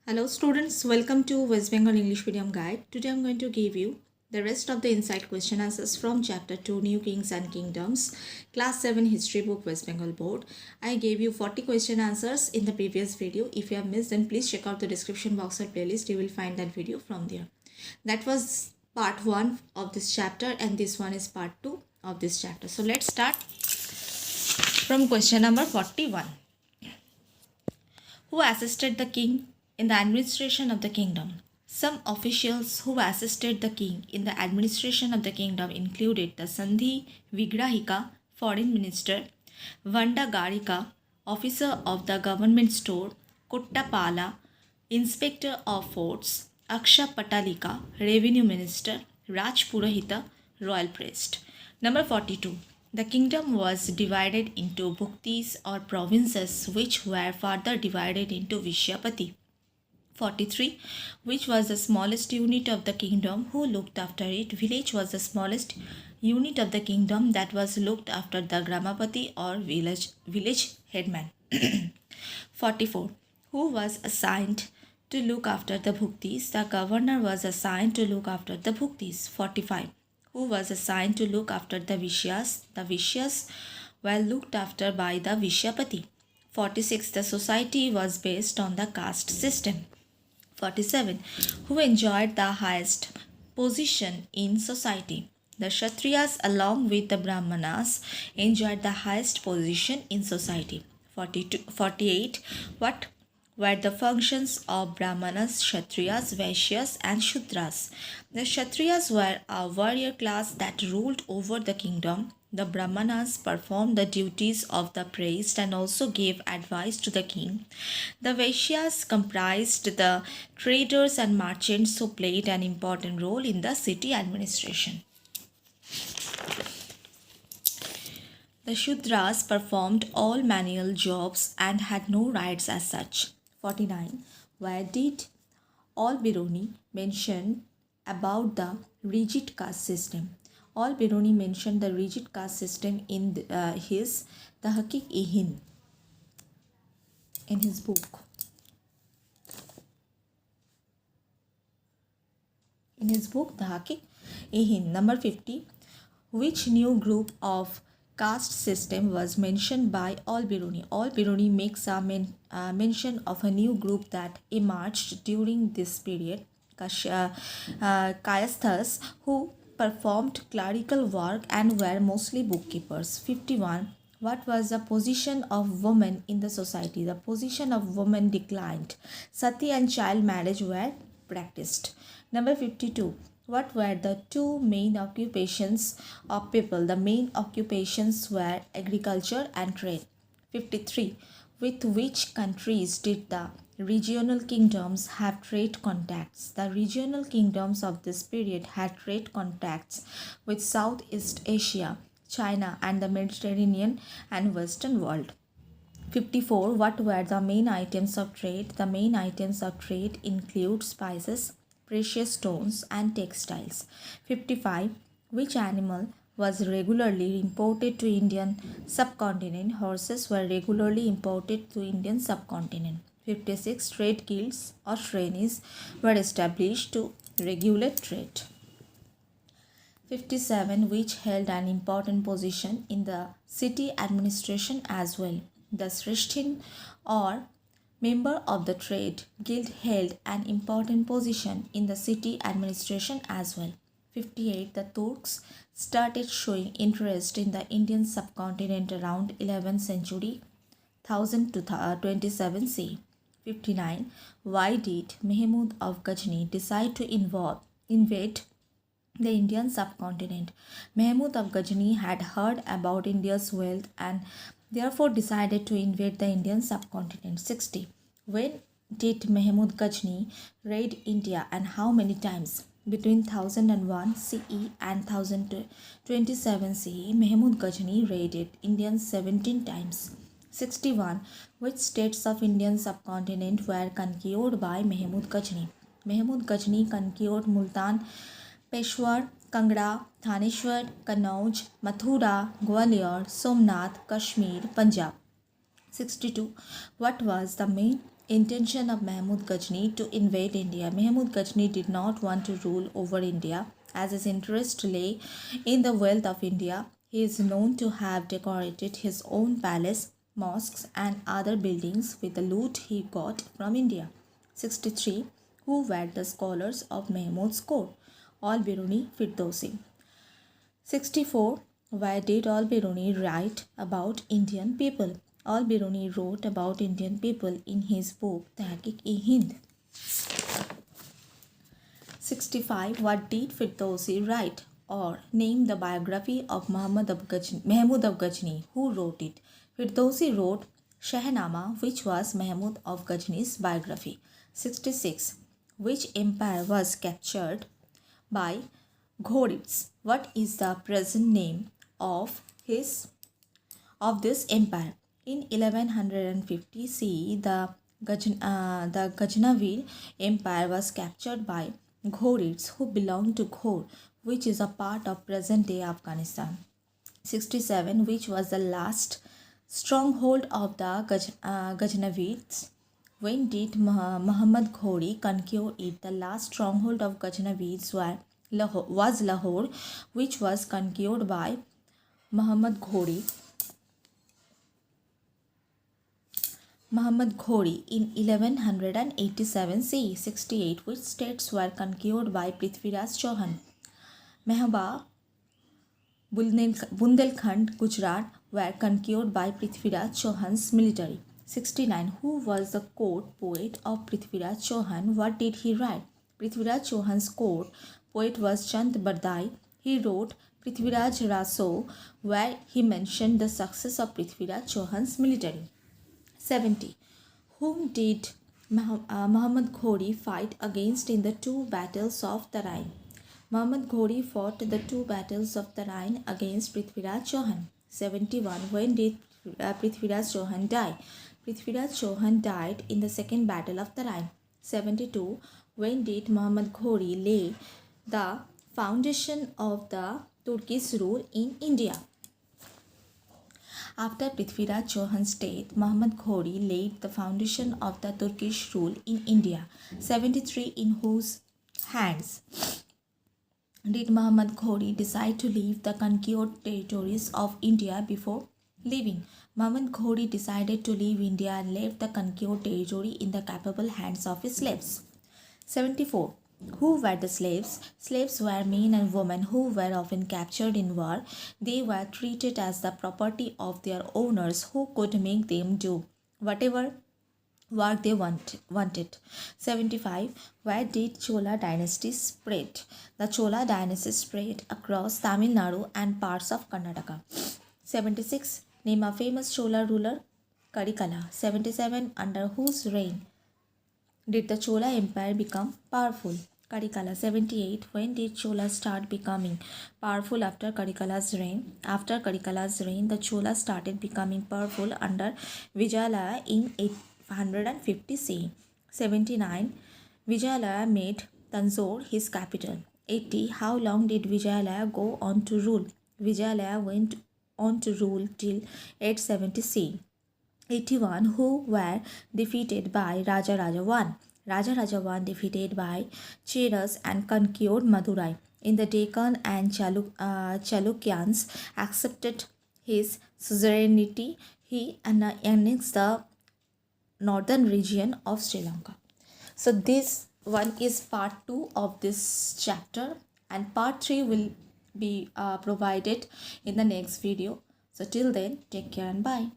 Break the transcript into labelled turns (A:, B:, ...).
A: Hello students, welcome to West Bengal English Medium Guide. Today I am going to give you the rest of the insight question answers from chapter 2 New Kings and Kingdoms, class 7 history book West Bengal board. I gave you 40 question answers in the previous video. If you have missed then please check out the description box or playlist. You will find that video from there. That was part 1 of this chapter and this one is part 2 of this chapter. So let's start from question number 41. Who assisted the king in the administration of the kingdom? Some officials who assisted the king in the administration of the kingdom included the Sandhi Vigrahika, foreign minister, Vanda Garika, officer of the government store, Kottapala, inspector of forts, Aksha Patalika, revenue minister, Raj Purohita, royal priest. Number 42. The kingdom was divided into bhuktis or provinces which were further divided into Vishyapati. 43. Which was the smallest unit of the kingdom? Who looked after it? Village was the smallest unit of the kingdom that was looked after the Gramapati or village headman. 44. Who was assigned to look after the bhuktis? The governor was assigned to look after the bhuktis. 45. Who was assigned to look after the Vishyas? The Vishyas were looked after by the Vishyapati. 46. The society was based on the caste system. 47. Who enjoyed the highest position in society? The Kshatriyas along with the Brahmanas enjoyed the highest position in society. 48. What were the functions of Brahmanas, Kshatriyas, Vaishyas and Shudras? The Kshatriyas were a warrior class that ruled over the kingdom. The Brahmanas performed the duties of the priest and also gave advice to the king. The Vaishyas comprised the traders and merchants who played an important role in the city administration. The Shudras performed all manual jobs and had no rights as such. 49. Where did Al-Biruni mention about the rigid caste system? Al-Biruni mentioned the rigid caste system in his Tahqiq-e-Hind, in his book. In his book Tahqiq-e-Hind. Number 50. Which new group of caste system was mentioned by Al-Biruni? Al-Biruni makes a mention of a new group that emerged during this period, Kayasthas, who performed clerical work and were mostly bookkeepers. 51. What was the position of women in the society? The position of women declined. Sati and child marriage were practiced. Number 52. What were the two main occupations of people? The main occupations were agriculture and trade. 53. With which countries did the regional kingdoms have trade contacts? The regional kingdoms of this period had trade contacts with Southeast Asia, China and the Mediterranean and Western world. 54. What were the main items of trade? The main items of trade include spices, precious stones and textiles. 55. Which animal was regularly imported to Indian subcontinent? Horses were regularly imported to Indian subcontinent. 56. Trade guilds or shrainis were established to regulate trade. 57. Which held an important position in the city administration as well? The Srishtin or member of the trade guild held an important position in the city administration as well. 58. The Turks started showing interest in the Indian subcontinent around 11th century, 1000 to 27 CE. 59. Why did Mahmud of Ghazni decide to invade the Indian subcontinent? Mahmud of Ghazni had heard about India's wealth and therefore decided to invade the Indian subcontinent. 60. When did Mahmud Ghazni raid India and how many times? Between 1001 CE and 1027 CE, Mahmud Ghazni raided India 17 times. 61. Which states of Indian subcontinent were conquered by Mahmud Ghazni? Mahmud Ghazni conquered Multan, Peshawar, Kangra, Thaneshwar, Kannauj, Mathura, Gwalior, Somnath, Kashmir, Punjab. 62. What was the main Intention of Mahmud Ghazni to invade India. Mahmud Ghazni did not want to rule over India as his interest lay in the wealth of India. He is known to have decorated his own palace, mosques, and other buildings with the loot he got from India. 63. Who were the scholars of Mahmud's court? Al-Biruni Firdausi. 64. Why did Al-Biruni write about Indian people? Al-Biruni wrote about Indian people in his book Tahqiq-e-Hind. 65. What did Firdausi write or name the biography of Mahmud of Ghazni? Who wrote it? Firdausi wrote Shahnama, which was Mahmud of Ghazni's biography. 66. Which empire was captured by Ghurids? What is the present name of this empire? In 1150 CE, the Ghaznavid Empire was captured by Ghurids, who belonged to Ghor, which is a part of present-day Afghanistan. 67. Which was the last stronghold of the Ghaznavids? When did Muhammad Ghori conquer it? The last stronghold of Ghaznavids was Lahore, which was conquered by Muhammad Ghori in 1187 CE. 68. Which states were conquered by Prithviraj Chauhan? Mehaba, Bundelkhand, Gujarat were conquered by Prithviraj Chauhan's military. 69. Who was the court poet of Prithviraj Chauhan? What did he write? Prithviraj Chauhan's court poet was Chand Bardai. He wrote Prithviraj Raso, where he mentioned the success of Prithviraj Chauhan's military. 70. Whom did Muhammad Ghori fight against in the two battles of Tarain? Muhammad Ghori fought the two battles of Tarain against Prithviraj Chauhan. 71. When did Prithviraj Chauhan die? Prithviraj Chauhan died in the second battle of Tarain. 72. When did Muhammad Ghori lay the foundation of the Turkish rule in India? After Prithviraj Chauhan's death, Muhammad Ghori laid the foundation of the Turkish rule in India. 73. In whose hands did Muhammad Ghori decide to leave the conquered territories of India before leaving? Muhammad Ghori decided to leave India and left the conquered territory in the capable hands of his slaves. 74. Who were the slaves? Slaves were men and women who were often captured in war. They were treated as the property of their owners, who could make them do whatever work they wanted. 75. Where did Chola dynasty spread? The Chola dynasty spread across Tamil Nadu and parts of Karnataka. 76. Name a famous Chola ruler. Karikala. 77. Under whose reign did the Chola Empire become powerful? Karikala. 78. When did Chola start becoming powerful after Karikala's reign? After Karikala's reign, the Chola started becoming powerful under Vijayalaya in 850 CE. 79. Vijayalaya made Tanjore his capital. 80. How long did Vijayalaya go on to rule? Vijayalaya went on to rule till 870 CE. 81. Who were defeated by Raja Raja I? Raja Raja I defeated by Cheras and conquered Madurai. In the Deccan and Chalukyans accepted his suzerainty. He annexed the northern region of Sri Lanka. So this one is part 2 of this chapter, and part 3 will be provided in the next video. So till then, take care and bye.